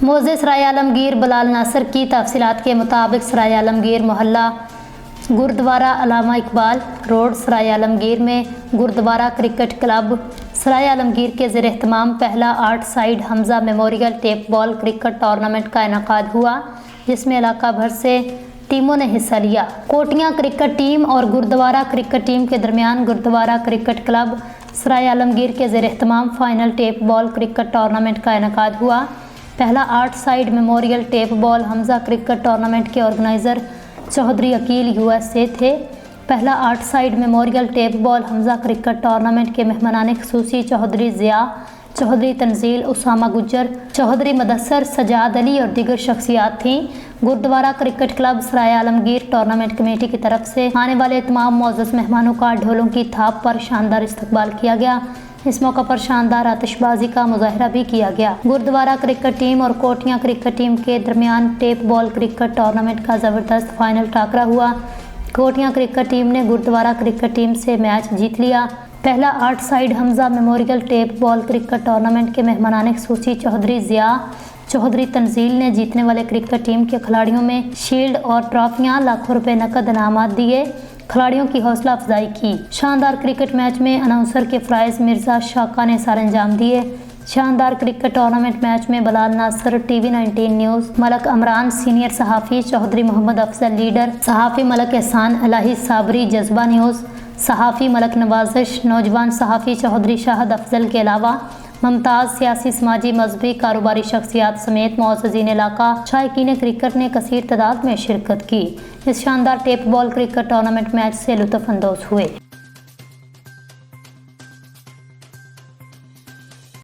موزے سرائے عالمگیر بلال ناصر کی تفصیلات کے مطابق سرائے عالمگیر محلہ گردوارہ علامہ اقبال روڈ سرائے عالمگیر میں گردوارہ کرکٹ کلب سرائے عالمگیر کے زیر اہتمام پہلا 8 side Hamza memorial tape ball cricket tournament کا انعقاد ہوا، جس میں علاقہ بھر سے ٹیموں نے حصہ لیا۔ کوٹیاں کرکٹ ٹیم اور گردوارہ کرکٹ ٹیم کے درمیان گردوارہ کرکٹ کلب سرائے عالمگیر کے زیر اہتمام final tape ball cricket tournament کا انعقاد ہوا۔ پہلا 8 side memorial tape ball Hamza cricket tournament کے آرگنائزر چودھری عقیل USA تھے۔ پہلا 8 side memorial tape ball Hamza cricket tournament کے مہمانان خصوصی چودھری ضیاء، چودھری تنزیل، اسامہ گجر، چودھری مدثر، سجاد علی اور دیگر شخصیات تھیں۔ گردوارہ کرکٹ کلب سرائے عالمگیر ٹورنامنٹ کمیٹی کی طرف سے آنے والے تمام معزز مہمانوں کا ڈھولوں کی تھاپ پر شاندار استقبال کیا گیا۔ اس موقع پر شاندار آتش بازی کا مظاہرہ بھی کیا گیا۔ گردوارہ کرکٹ ٹیم اور کوٹیاں کرکٹ ٹیم کے درمیان ٹیپ بال کرکٹ ٹورنامنٹ کا زبردست فائنل ٹاکرا ہوا۔ کوٹیاں کرکٹ ٹیم نے گردوارہ کرکٹ ٹیم سے میچ جیت لیا۔ پہلا 8 side Hamza memorial tape ball cricket tournament کے مہمانان خصوصی چودھری ضیاء، چودھری تنزیل نے جیتنے والے کرکٹ ٹیم کے کھلاڑیوں میں شیلڈ اور ٹرافیاں، لاکھوں روپے نقد انعامات دیے، کھلاڑیوں کی حوصلہ افزائی کی۔ شاندار کرکٹ میچ میں اناؤنسر کے فرائض مرزا شاکا نے سر انجام دیے۔ شاندار کرکٹ ٹورنامنٹ میچ میں بلال ناصر TV 19 نیوز، ملک عمران سینئر صحافی، چودھری محمد افضل لیڈر، صحافی ملک احسان الہی صابری جذبہ نیوز، صحافی ملک نوازش، نوجوان صحافی چودھری شاہد افضل کے علاوہ ممتاز سیاسی، سماجی، مذہبی، کاروباری شخصیات سمیت معززین علاقہ شائقین کرکٹ نے کثیر تعداد میں شرکت کی۔ اس شاندار tape ball cricket tournament match سے لطف اندوز ہوئے۔